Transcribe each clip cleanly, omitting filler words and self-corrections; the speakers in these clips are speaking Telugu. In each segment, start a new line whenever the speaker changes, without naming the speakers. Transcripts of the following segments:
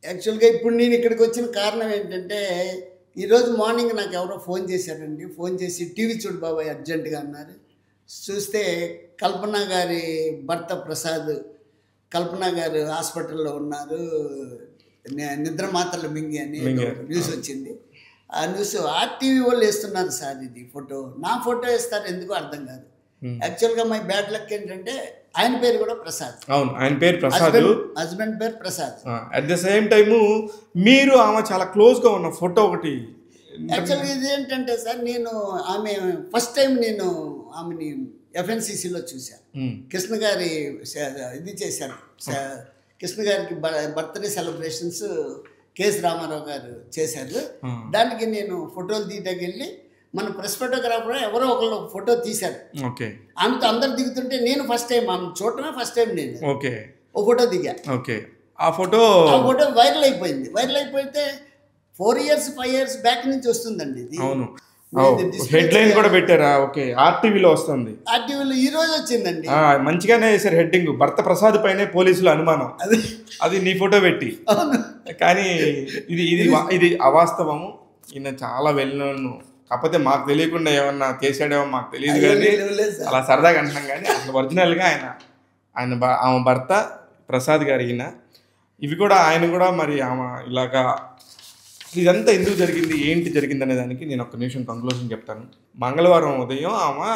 యాక్చువల్‌గా ఇప్పుడు నేను ఇక్కడికి వచ్చిన కారణం ఏంటంటే, ఈరోజు మార్నింగ్ నాకు ఎవరో ఫోన్ చేశారండి. ఫోన్ చేసి "టీవీ చూడు బాబాయ్ అర్జెంట్‌గా" అన్నారు. చూస్తే కల్పన గారి భర్త ప్రసాద్, కల్పన గారు హాస్పిటల్‌లో ఉన్నారు. నిద్ర మాత్రలు మింగి అని న్యూస్ వచ్చింది. ఆ న్యూస్ ఆర్టీవీ వాళ్ళు వేస్తున్నారు సార్ ఇది ఫోటో. నా ఫోటో వేస్తారు ఎందుకో అర్థం కాదు. యాక్చువల్‌గా మై బ్యాడ్ లక్ ఏంటంటే ఆయన పేరు కూడా ప్రసాద్.
అవును, ఆయన పేరు ప్రసాద్,
హస్బెండ్ పేరు Prasad.
At the same time మీరు ఆమె చాలా క్లోజ్గా ఉన్న ఫోటో ఒకటి.
యాక్చువల్గా ఇది ఏంటంటే సార్, నేను ఆమె ఫస్ట్ టైం నేను ఆమెని ఎఫ్ఎన్సిసిలో చూశాను. కృష్ణ గారి ఇది చేశాను. కృష్ణ గారికి బర్త్డే సెలబ్రేషన్స్ కేఎస్ రామారావు గారు చేశారు. దానికి నేను ఫోటోలు తీయడానికి వెళ్ళి మన ప్రెస్ ఫోటోగ్రాఫర్ ఎవరో ఒకళ్ళు ఫోటో తీశారు.
ఓకే,
ఆమెతో అందరు దిగుతుంటే నేను ఫస్ట్ టైం ఆమె చూడటమే ఫస్ట్ టైం నేను
ఓకే
ఓ ఫోటో దిగా.
ఓకే, ఆ ఫోటో
వైరల్ అయిపోయింది. వైరల్ అయిపోతే 4 years 5 years బ్యాక్ నుంచి వస్తుందండి ఇది.
అవును, హెడ్ లైన్ కూడా పెట్టారా? ఓకే, ఆర్టీవీలో వస్తుంది.
ఆర్టీవీలో ఈ రోజు వచ్చిందండి.
మంచిగానే వేశారు హెడ్డింగ్. భర్త ప్రసాద్ పైనే పోలీసులు అనుమానం, అది నీ ఫోటో పెట్టి. కానీ ఇది ఇది ఇది అవాస్తవము. ఈయన చాలా వెళ్ళను, కాకపోతే మాకు తెలియకుండా ఏమన్నా చేసాడేమో మాకు తెలియదు, కానీ అలా సరదాగా అంటున్నాం. కానీ అసలు ఒరిజినల్గా ఆమె భర్త ప్రసాద్ గారు ఈయన. ఇవి కూడా ఆయన కూడా మరి ఆమె ఇలాగా ఇదంతా ఎందుకు జరిగింది, ఏంటి జరిగింది అనే దానికి నేను ఒక్క నిమిషం కంక్లూజన్ చెప్తాను. మంగళవారం ఉదయం ఆమె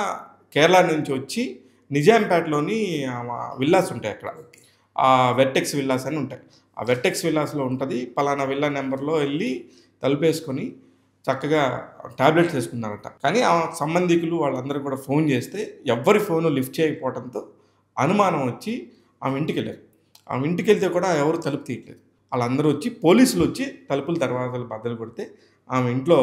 కేరళ నుంచి వచ్చి నిజాంపేటలోని ఆమె విల్లాస్ ఉంటాయి అక్కడ, ఆ వెర్టెక్స్ విల్లాస్ అని ఉంటాయి. ఆ వెర్టెక్స్ విల్లాస్లో ఉంటుంది. పలానా విల్లా నెంబర్లో వెళ్ళి తలుపేసుకొని చక్కగా టాబ్లెట్స్ వేసుకున్నారట. కానీ ఆ సంబంధికులు వాళ్ళందరూ కూడా ఫోన్ చేస్తే ఎవ్వరి ఫోను లిఫ్ట్ చేయకపోవడంతో అనుమానం వచ్చి ఆమె ఇంటికి వెళ్ళారు. ఆమె ఇంటికి వెళ్తే కూడా ఎవరు తలుపు తీయట్లేదు. వాళ్ళందరూ వచ్చి పోలీసులు వచ్చి తలుపులు దర్వాజాలు బద్దలు కొడితే ఆమె ఇంట్లో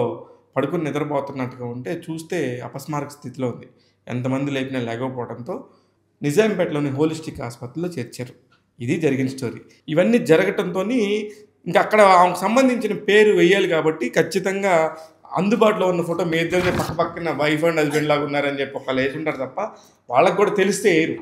పడుకుని నిద్రపోతున్నట్టుగా ఉంటే చూస్తే అపస్మారక స్థితిలో ఉంది. ఎంతమంది లేపినా లేకపోవడంతో నిజాంపేటలోని హోలిస్టిక్ ఆసుపత్రిలో చేర్చారు. ఇది జరిగిన స్టోరీ. ఇవన్నీ జరగటంతో ఇంకా అక్కడ ఆమెకు సంబంధించిన పేరు వేయాలి కాబట్టి ఖచ్చితంగా అందుబాటులో ఉన్న ఫోటో మీ ఇద్దరిని పక్క పక్కన వైఫ్ అండ్ హస్బెండ్ లాగా ఉన్నారని చెప్పి ఒకళ్ళు వేసి ఉంటారు తప్ప వాళ్ళకు కూడా తెలిస్తే వేయరు.